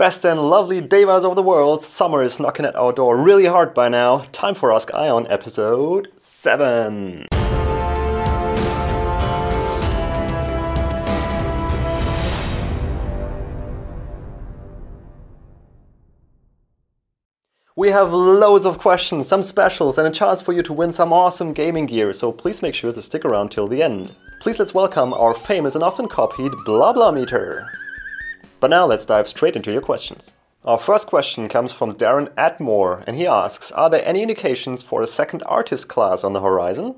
Best and lovely Devas of the world, summer is knocking at our door really hard by now. Time for AskAION episode 7. We have loads of questions, some specials, and a chance for you to win some awesome gaming gear, so please make sure to stick around till the end. Please let's welcome our famous and often copied blah blah meter. But now let's dive straight into your questions. Our first question comes from Darren Atmore, and he asks, are there any indications for a second artist class on the horizon?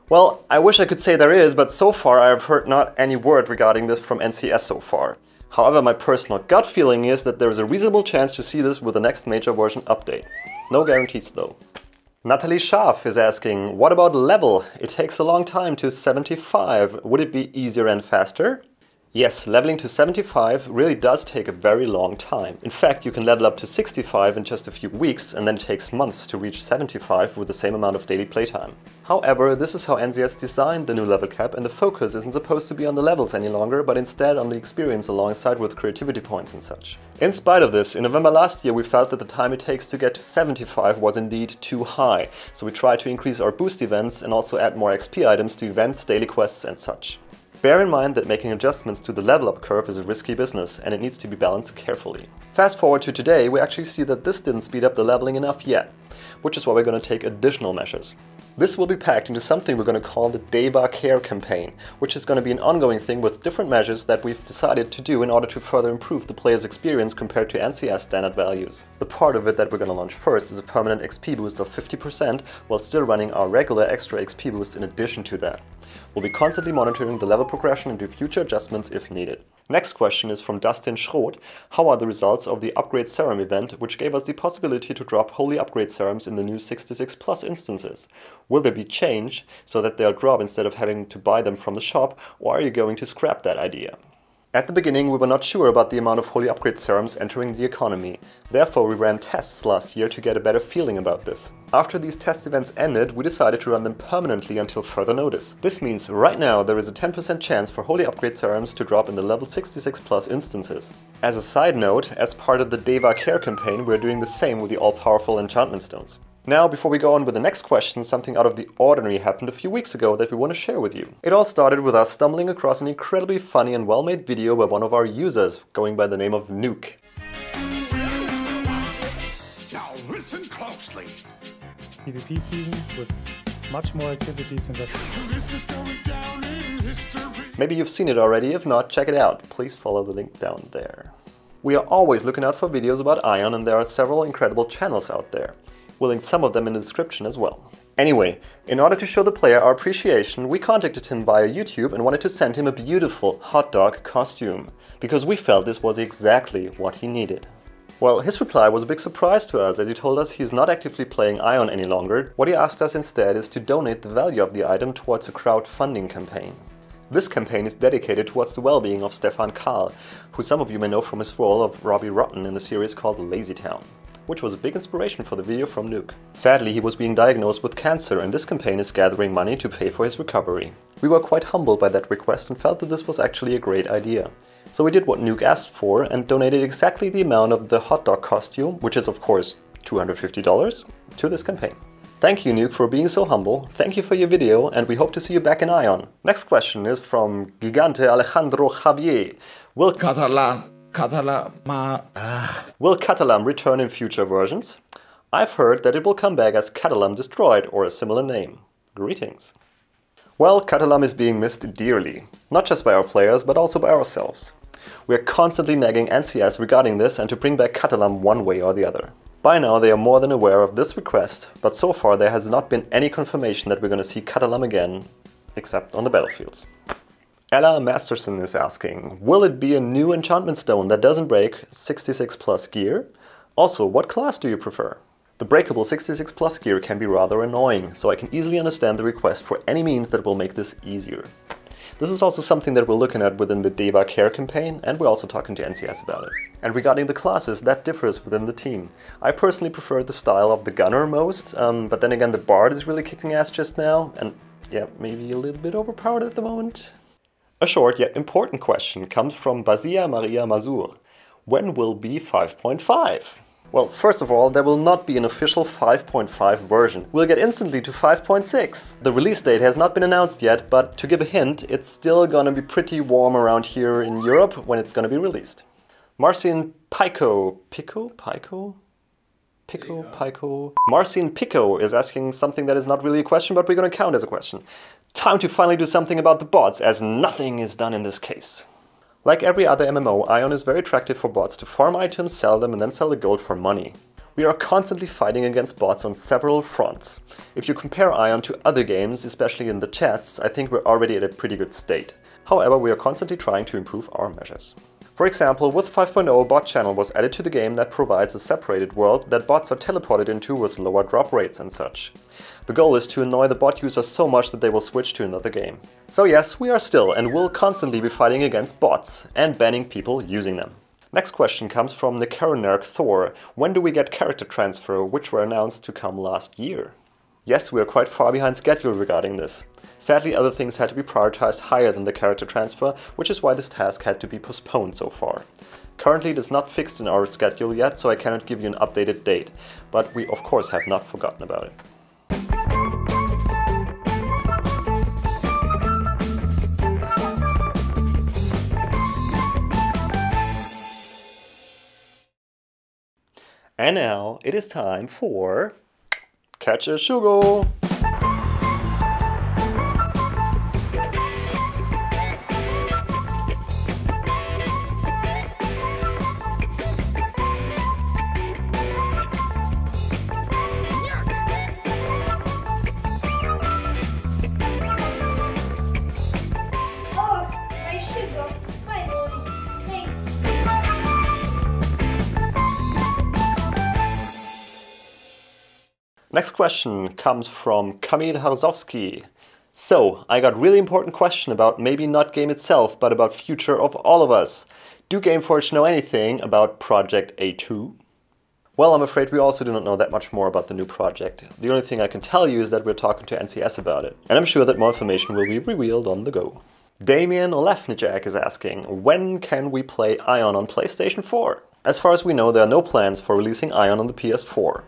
Well, I wish I could say there is, but so far I have heard not any word regarding this from NCS so far. However, my personal gut feeling is that there is a reasonable chance to see this with the next major version update. No guarantees though. Natalie Schaaf is asking, what about level? It takes a long time to 75. Would it be easier and faster? Yes, leveling to 75 really does take a very long time. In fact, you can level up to 65 in just a few weeks, and then it takes months to reach 75 with the same amount of daily playtime. However, this is how NCS designed the new level cap, and the focus isn't supposed to be on the levels any longer, but instead on the experience alongside with creativity points and such. In spite of this, in November last year we felt that the time it takes to get to 75 was indeed too high, so we tried to increase our boost events and also add more XP items to events, daily quests and such. Bear in mind that making adjustments to the level up curve is a risky business and it needs to be balanced carefully. Fast forward to today, we actually see that this didn't speed up the leveling enough yet, which is why we're going to take additional measures. This will be packed into something we're going to call the Deva Care campaign, which is going to be an ongoing thing with different measures that we've decided to do in order to further improve the player's experience compared to NCS standard values. The part of it that we're going to launch first is a permanent XP boost of 50% while still running our regular extra XP boost in addition to that. We'll be constantly monitoring the level progression and do future adjustments if needed. Next question is from Dustin Schroth. How are the results of the Upgrade Serum event, which gave us the possibility to drop holy upgrade serums in the new 66 plus instances? Will there be change so that they'll drop instead of having to buy them from the shop, or are you going to scrap that idea? At the beginning we were not sure about the amount of holy upgrade serums entering the economy. Therefore we ran tests last year to get a better feeling about this. After these test events ended, we decided to run them permanently until further notice. This means right now there is a 10% chance for holy upgrade serums to drop in the level 66 plus instances. As a side note, as part of the Deva Care campaign, we're doing the same with the all-powerful enchantment stones. Now, before we go on with the next question, something out of the ordinary happened a few weeks ago that we want to share with you. It all started with us stumbling across an incredibly funny and well-made video by one of our users, going by the name of Nic. Now listen closely. PvP seasons with much more activities and that. This is going down in history. Maybe you've seen it already, if not, check it out. Please follow the link down there. We are always looking out for videos about AION, and there are several incredible channels out there. We'll link some of them in the description as well. Anyway, in order to show the player our appreciation, we contacted him via YouTube and wanted to send him a beautiful hot dog costume, because we felt this was exactly what he needed. Well, his reply was a big surprise to us, as he told us he's not actively playing AION any longer. What he asked us instead is to donate the value of the item towards a crowdfunding campaign. This campaign is dedicated towards the well-being of Stefan Karl, who some of you may know from his role of Robbie Rotten in the series called Lazy Town, which was a big inspiration for the video from Nic. Sadly, he was being diagnosed with cancer, and this campaign is gathering money to pay for his recovery. We were quite humbled by that request and felt that this was actually a great idea. So we did what Nic asked for and donated exactly the amount of the hot dog costume, which is of course $250, to this campaign. Thank you, Nic, for being so humble. Thank you for your video, and we hope to see you back in AION. Next question is from Gigante Alejandro Javier. Will Catalan return in future versions? I've heard that it will come back as Catalan Destroyed or a similar name. Greetings. Well, Catalan is being missed dearly, not just by our players but also by ourselves. We are constantly nagging NCS regarding this and to bring back Catalan one way or the other. By now they are more than aware of this request, but so far there has not been any confirmation that we're going to see Catalan again, except on the battlefields. Ella Masterson is asking, will it be a new enchantment stone that doesn't break 66 plus gear? Also, what class do you prefer? The breakable 66 plus gear can be rather annoying, so I can easily understand the request for any means that will make this easier. This is also something that we're looking at within the Deva Care campaign, and we're also talking to NCS about it. And regarding the classes, that differs within the team. I personally prefer the style of the gunner most, but then again the bard is really kicking ass just now, and yeah, maybe a little bit overpowered at the moment. A short yet important question comes from Bazia Maria Mazur. When will be 5.5? Well, first of all, there will not be an official 5.5 version. We'll get instantly to 5.6. The release date has not been announced yet, but to give a hint, it's still gonna be pretty warm around here in Europe when it's gonna be released. Marcin Pico is asking something that is not really a question, but we're gonna count as a question. Time to finally do something about the bots, as nothing is done in this case. Like every other MMO, AION is very attractive for bots to farm items, sell them, and then sell the gold for money. We are constantly fighting against bots on several fronts. If you compare AION to other games, especially in the chats, I think we're already at a pretty good state. However, we are constantly trying to improve our measures. For example, with 5.0, a bot channel was added to the game that provides a separated world that bots are teleported into with lower drop rates and such. The goal is to annoy the bot users so much that they will switch to another game. So yes, we are still and will constantly be fighting against bots and banning people using them. Next question comes from Nicaronerk Thor. When do we get character transfer, which were announced to come last year? Yes, we are quite far behind schedule regarding this. Sadly, other things had to be prioritized higher than the character transfer, which is why this task had to be postponed so far. Currently it is not fixed in our schedule yet, so I cannot give you an updated date, but we of course have not forgotten about it. And now it is time for Catch a Shugo! Next question comes from Kamil Harzowski. So, I got really important question about maybe not game itself, but about future of all of us. Do Gameforge know anything about Project A2? Well, I'm afraid we also do not know that much more about the new project. The only thing I can tell you is that we're talking to NCS about it, and I'm sure that more information will be revealed on the go. Damian Olefnijak is asking, when can we play AION on PlayStation 4? As far as we know, there are no plans for releasing AION on the PS4.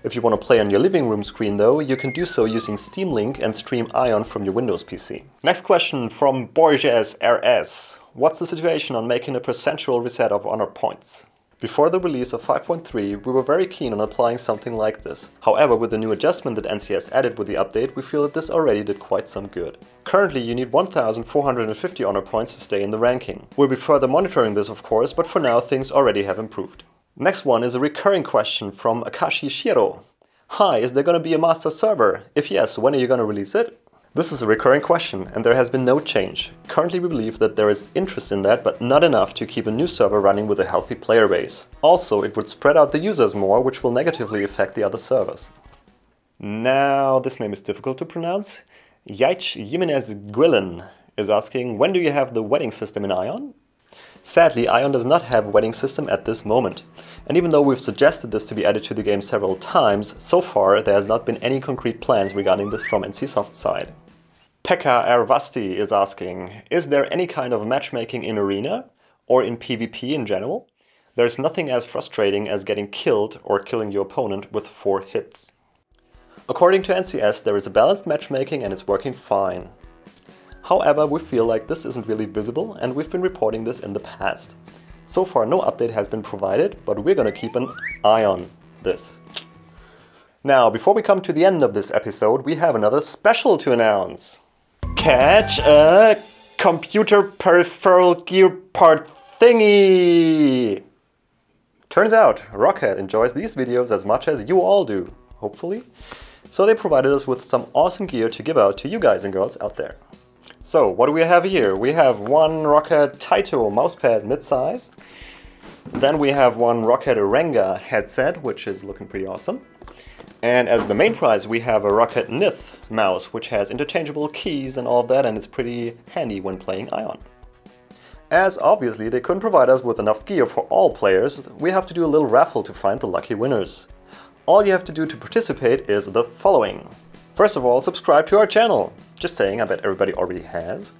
If you want to play on your living room screen though, you can do so using Steam Link and stream AION from your Windows PC. Next question from Borges RS. What's the situation on making a percentual reset of honor points? Before the release of 5.3, we were very keen on applying something like this. However, with the new adjustment that NCS added with the update, we feel that this already did quite some good. Currently, you need 1450 honor points to stay in the ranking. We'll be further monitoring this, of course, but for now things already have improved. Next one is a recurring question from Akashi Shiro. Hi, is there gonna be a master server? If yes, when are you gonna release it? This is a recurring question, and there has been no change. Currently we believe that there is interest in that, but not enough to keep a new server running with a healthy player base. Also, it would spread out the users more, which will negatively affect the other servers. Now, this name is difficult to pronounce. Yaich Jimenez Guillen is asking, when do you have the wedding system in AION? Sadly, AION does not have a wedding system at this moment. And even though we've suggested this to be added to the game several times, so far there has not been any concrete plans regarding this from NCSoft's side. Pekka Ervasti is asking, is there any kind of matchmaking in Arena or in PvP in general? There's nothing as frustrating as getting killed or killing your opponent with 4 hits. According to NCS, there is a balanced matchmaking and it's working fine. However, we feel like this isn't really visible and we've been reporting this in the past. So far no update has been provided, but we're gonna keep an eye on this. Now, before we come to the end of this episode, we have another special to announce. Catch a computer peripheral gear part thingy! Turns out, ROCCAT enjoys these videos as much as you all do, hopefully. So they provided us with some awesome gear to give out to you guys and girls out there. So, what do we have here? We have one ROCCAT Taito mousepad mid-size. Then we have one ROCCAT Arenga headset, which is looking pretty awesome. And as the main prize, we have a ROCCAT Nith mouse, which has interchangeable keys and all of that, and is pretty handy when playing AION. As obviously they couldn't provide us with enough gear for all players, we have to do a little raffle to find the lucky winners. All you have to do to participate is the following. First of all, subscribe to our channel. Just saying, I bet everybody already has.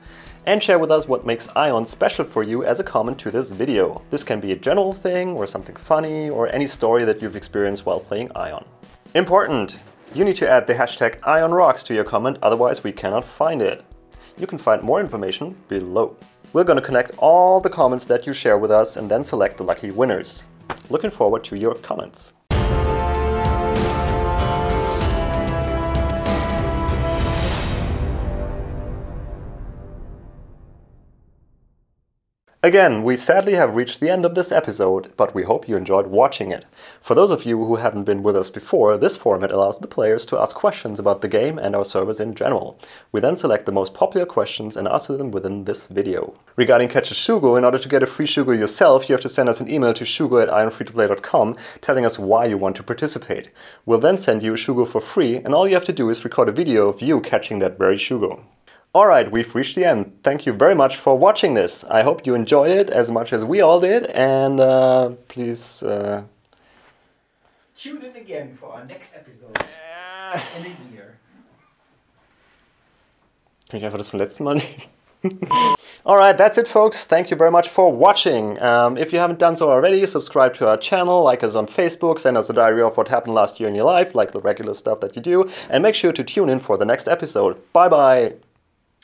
and share with us what makes AION special for you as a comment to this video. This can be a general thing, or something funny, or any story that you've experienced while playing AION. Important! You need to add the hashtag AIONROCKS to your comment, otherwise we cannot find it. You can find more information below. We're going to connect all the comments that you share with us and then select the lucky winners. Looking forward to your comments. Again, we sadly have reached the end of this episode, but we hope you enjoyed watching it. For those of you who haven't been with us before, this format allows the players to ask questions about the game and our servers in general. We then select the most popular questions and answer them within this video. Regarding Catch a Shugo, in order to get a free Shugo yourself, you have to send us an email to shugo@ionfreetoplay.com telling us why you want to participate. We'll then send you a Shugo for free, and all you have to do is record a video of you catching that very Shugo. Alright, we've reached the end. Thank you very much for watching this. I hope you enjoyed it as much as we all did, and please... Tune in again for our next episode in a year. Kann ich einfach das vom letzten Mal nehmen? Alright, that's it folks. Thank you very much for watching. If you haven't done so already, subscribe to our channel, like us on Facebook, send us a diary of what happened last year in your life, like the regular stuff that you do, and make sure to tune in for the next episode. Bye bye!